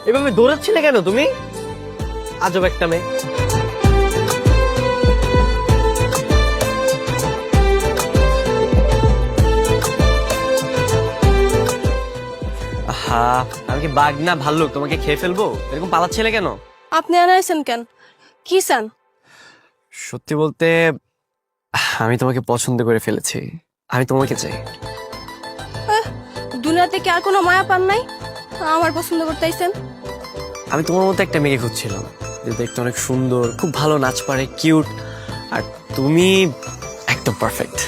এভাবে দৌড়াচ্ছিলে কেন তুমি? আজব একটা মেয়ে। আমি কি বাঘ না ভাল্লুক তোমাকে খেয়ে ফেলবো? এরকম পালাচ্ছিলে কেন? আপনি আনাইছেন কেন? কি চান? সত্যি বলতে আমি তোমাকে পছন্দ করে ফেলেছি। আমি তোমাকে চাই। দুনিয়াতে কি আর কোনো মায়া পান নাই? আমার পছন্দ করতে আইছেন? আমি তোমার মতো একটা মেয়েকে খুঁজছিলাম, যে দেখতে অনেক সুন্দর, খুব ভালো নাচ পারে, কিউট, আর তুমি একদম পারফেক্ট।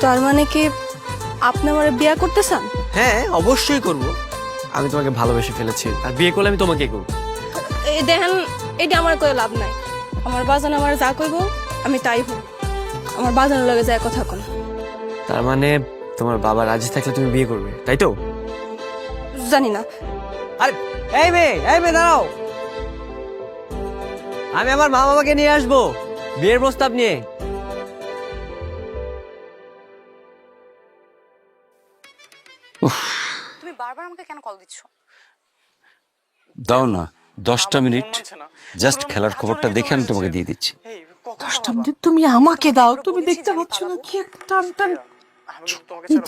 তার মানে কি আপনি আমারে বিয়ে করতে চান? হ্যাঁ, অবশ্যই করব। আমি তোমাকে ভালোবেসে ফেলেছি, আর বিয়ে করলে আমি তোমাকে করব। এই দেখেন, এটা আমার কই লাভ নাই। আমার বাজান আমার যা কইব আমি তাই হব। আমার বাজানের লগে যায় কথা কোন। তার মানে তোমার বাবা রাজি থাকলে তুমি বিয়ে করবে, তাই তো? জানি না। আরে এই মেয়ে দাঁড়াও। আমি আমার মা বাবাকে নিয়ে আসবো বিয়ের প্রস্তাব নিয়ে। তুমি বারবার আমাকে কেন কল দিচ্ছ? দাও না 10টা মিনিট, জাস্ট খেলার খবরটা দেখে আমি তোমাকে দিয়ে দিচ্ছি। 10টা মিনিট তুমি আমাকে দাও। তুমি দেখতে পাচ্ছ না কি একটা টান টান?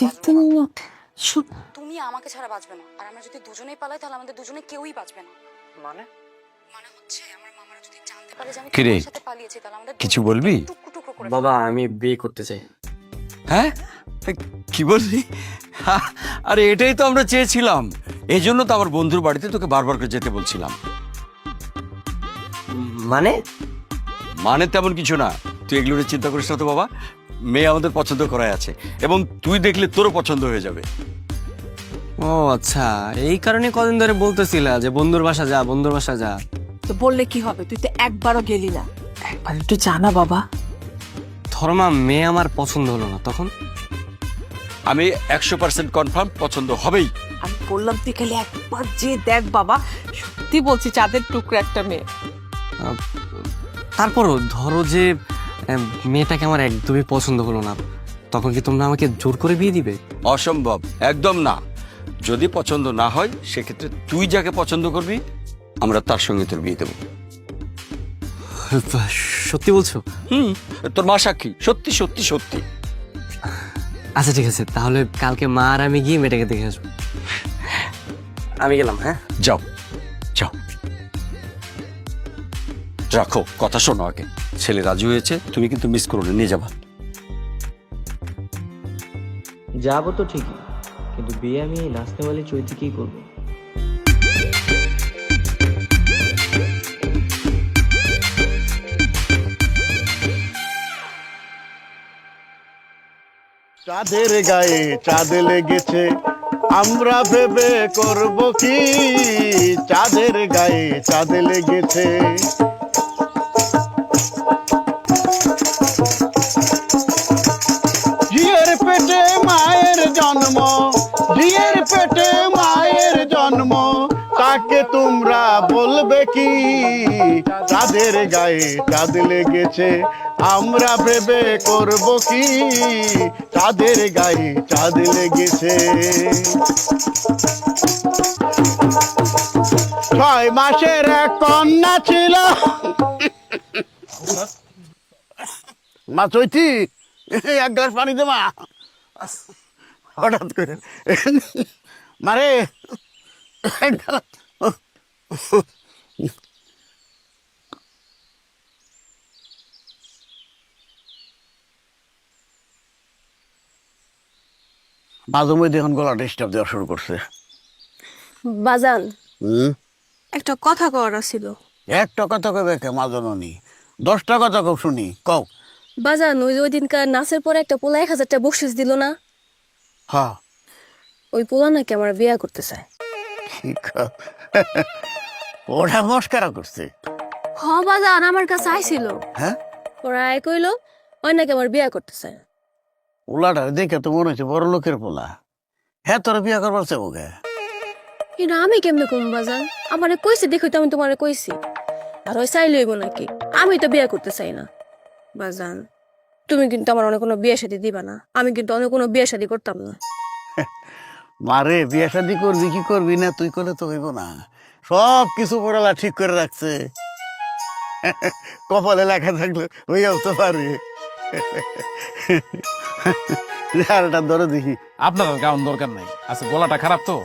দেখতে নেই না। তুমি আমাকে ছাড়া বাঁচবে না, আর আমরা যদি দুজনেই পালাই তাহলে আমাদের দুজনে কেউই বাঁচবে না। মানে মানে হচ্ছে আমার মামারা যদি জানতে পারে যে আমি কিরে, তোমার সাথে পালিয়েছি তাহলে আমাদের কিছু বলবি? টুকরো টুকরো করে বাবা, আমি বিয়ে করতে চাই। হ্যাঁ, কি বললি? আরে এটাই তো আমরা চেয়েছিলাম। এই জন্য তো আমার বন্ধুর বাড়িতে তোকে বারবার করে যেতে বলছিলাম। মানে মানে তেমন কিছু না, তুই এগুলো নিয়ে চিন্তা করিস না তো বাবা। মেয়ে আমাদের পছন্দ করাই আছে, এবং তুই দেখলে তোরও পছন্দ হয়ে যাবে। ও আচ্ছা, এই কারণে কদিন ধরে বলতেছিলা যে বন্ধুর বাসা যা, বন্ধুর বাসা যা। তো বললে কি হবে? তুই তো একবারও গেলি না। একবার একটু জানা বাবা। ধর্মা, মেয়ে আমার পছন্দ হলো না, তখন? আমি 100% কনফার্ম পছন্দ হবেই। আমি বললাম তুই খালি একবার যে দেখ বাবা। সত্যি বলছি, চাঁদের টুকরো একটা মেয়ে। তারপরও ধরো যে মেয়েটাকে আমার একদমই পছন্দ হলো না, তখন কি তোমরা আমাকে জোর করে বিয়ে দিবে? অসম্ভব, একদম না। যদি পছন্দ না হয় সেক্ষেত্রে তুই যাকে পছন্দ করবি আমরা তার সঙ্গে তোর বিয়ে দেবো। সত্যি বলছো? তোর মা সাক্ষী, সত্যি সত্যি সত্যি। আচ্ছা ঠিক আছে, তাহলে কালকে মা আর আমি গিয়ে মেয়েটাকে দেখে আসবো। আমি গেলাম। হ্যাঁ, যাও যাও। রাখো, কথা শোনো আগে। ছেলে রাজি হয়েছে, তুমি কিন্তু মিস করো না, নিয়ে যাবা। যাবো তো ঠিকই, কিন্তু বিয়ে আমি এই নাচনেওয়ালি চৈতিকেই করবো। চাঁদের গায়ে চাঁদ লেগেছে, আমরা ভেবে করব কি? চাঁদের গায়ে চাঁদ লেগেছে। ঝিয়ের পেটে মায়ের জন্ম, ঝিয়ের পেটে মায়ের জন্ম, তাকে তোমরা বলবে কি? চাঁদের গায়ে চাঁদ লেগেছে, আমরা ভেবে করব কি? চাঁদের গায়ে চাঁদ লেগেছে। 6 মাসের এক কন্যা ছিল। মা চৈতি, এক গ্লাস পানি দে মা। হঠাৎ করে মারে মাঝে মধ্যে এখন গলা ডিস্টার্ব দেওয়া শুরু করছে। বাজান, একটা কথা কওয়ার ছিল। একটা কথা কবে কে মাজননি? 10টা কথা কও শুনি, কও। বাজান, ওই যে ওই দিনকার নাচের পরে একটা পোলা 1000 টাকা বকশিস দিল না? হ্যাঁ, ওই পোলা নাকি আমার বিয়ে করতে চায়। ওরা মস্কারা করছে। হ বাজান, আমার কাছে আইছিল। হ্যাঁ, ওরা আয় কইলো ওই নাকি আমার বিয়ে করতে চায়। ওলাটা দেখে তো মনে হচ্ছে বড় লোকের পোলা। হ্যাঁ, তোর বিয়ে করবার চাবো কে? কিন্তু আমি কেমনে কম বাজান? আমারে কইছে, দেখো তো আমি তোমারে কইছি। আর ওই চাই লইব নাকি? আমি তো বিয়ে করতে চাই না বাজান। তুমি কিন্তু আমার অনেক কোনো বিয়ে শাদী দিবা না। আমি কিন্তু অনেক কোনো বিয়ে শাদী করতাম না। মারে বিয়ে শাদি করবি কি করবি না তুই করলে তো হইব না, সব কিছু পড়ালা ঠিক করে রাখছে। কপালে লেখা থাকলে হইয়াও তো পারে। আরেকটা ধরে দেখি। আপনার আর গাউন দরকার নাই, আচ্ছা গলাটা খারাপ তো।